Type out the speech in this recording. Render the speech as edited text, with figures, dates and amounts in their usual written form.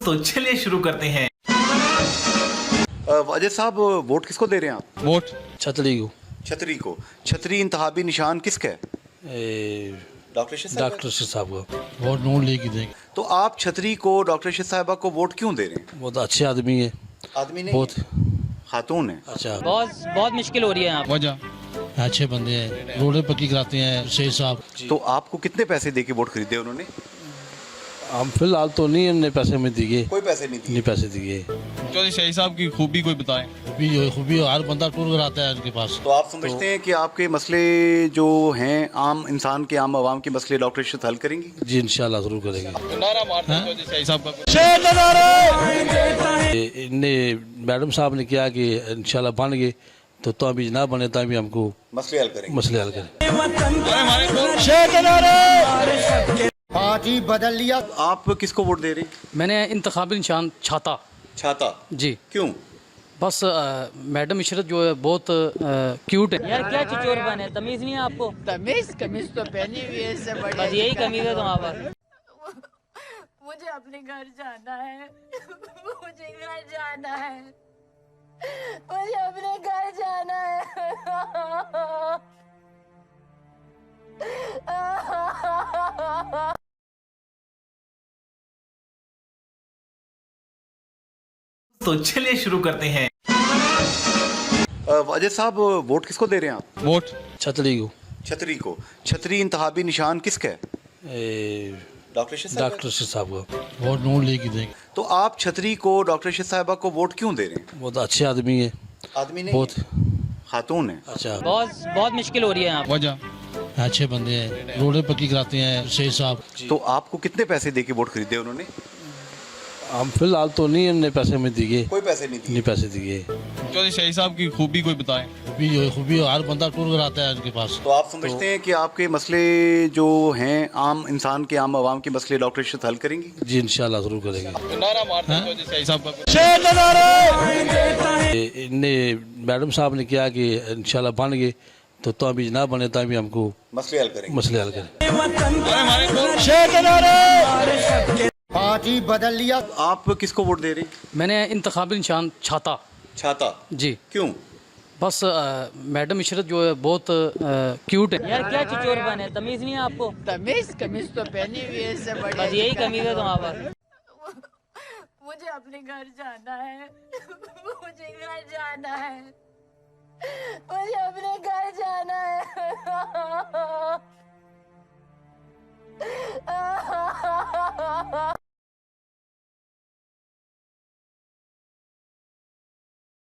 तो चलिए शुरू करते हैं। वाजिद साहब, वोट किसको दे रहे हैं आप? वोट छतरी को। छतरी को। छतरी इंतहाबी निशान किसका है? डॉक्टर डॉक्टर साहब को वोट नून लीग की देंगे। तो आप छतरी को, डॉक्टर शीर साहिबा को वोट क्यों दे रहे हैं? बहुत अच्छे आदमी है। आदमी नहीं, बहुत खातून है। अच्छा, बहुत मुश्किल हो रही है यहाँ। वजह अच्छे बंदे हैं, रोडें पक्की कराते हैं शेख साहब। तो आपको कितने पैसे दे के वोट खरीदे उन्होंने? हम फिलहाल तो नहीं, इन्हें पैसे में दिए, कोई पैसे नहीं दिए। नहीं पैसे दिए। चौधरी शेख साहब की खूबी कोई बताएं। खूबी हर बंदा टूर कराता है उनके पास। तो आप समझते हैं कि आपके मसले जो हैं, आम इंसान के, आम आवाम के मसले डॉक्टर शीर हल करेंगी? जी इंशाल्लाह जरूर करेंगे। नारा मारते हैं चौधरी शेख साहब का। इन्हें मैडम साहब ने किया कि इंशाल्लाह बन गए तो अभी ना बने तो भी हमको मसले हल करेंगे। मसले हल करें। पार्टी बदल लिया। आप किसको वोट दे रहे हैं? मैंने इंतखाबी निशान छाता। छाता? जी। क्यों? बस मैडम इशरत जो है बहुत क्यूट है। यार क्या चिचोर बने, तमीज नहीं है आपको? कमीज तो पहनी हुई है, इससे बड़ी। बस यही कमीज है तुम्हारे पास। मुझे अपने घर जाना है। मुझे घर जाना है। मुझे अपने घर जाना है। तो चलिए शुरू करते हैं। वाजिद साहब, वोट किसको दे रहे हैं आप? वोट छतरी को। छतरी को। छतरी इंतहाबी निशान किसका है? डॉक्टर डॉक्टर साहब को वोट नून लीग की देंगे। तो आप छतरी को, डॉक्टर शीर साहिबा को वोट क्यों दे रहे हैं? बहुत अच्छे आदमी है। आदमी नहीं, बहुत खातून है। अच्छा, बहुत मुश्किल हो रही है यहाँ। वजह अच्छे बंदे हैं, रोडें पक्की कराते हैं शेख साहब। तो आपको कितने पैसे दे के वोट खरीदे उन्होंने? हम फिलहाल तो नहीं, इन्हें पैसे में दिए, कोई पैसे नहीं दिए। नहीं पैसे दिए। चौधरी शेख साहब की खूबी कोई बताएं। खूबी हर बंदा टूर कराता है उनके पास। तो आप समझते हैं कि आपके मसले जो हैं, आम इंसान के, आम आवाम के मसले डॉक्टर शीर हल करेंगी? जी इंशाल्लाह जरूर करेंगे। नारा मारते हैं चौधरी शेख साहब का। इन्हें मैडम साहब ने किया कि इंशाल्लाह बन गए तो अभी ना बने तो भी हमको मसले हल करेंगे। मसले हल करें। पार्टी बदल लिया। आप किसको वोट दे रहे हैं? मैंने इंतखाबी निशान छाता। छाता? जी। क्यों? बस मैडम इशरत जो है बहुत क्यूट है। यार क्या चिचोर बने, तमीज नहीं है आपको? कमीज तो पहनी हुई है, इससे बड़ी। बस यही कमीज है तुम्हारे पास। मुझे अपने घर जाना है। मुझे घर जाना है। मुझे अपने घर जाना है।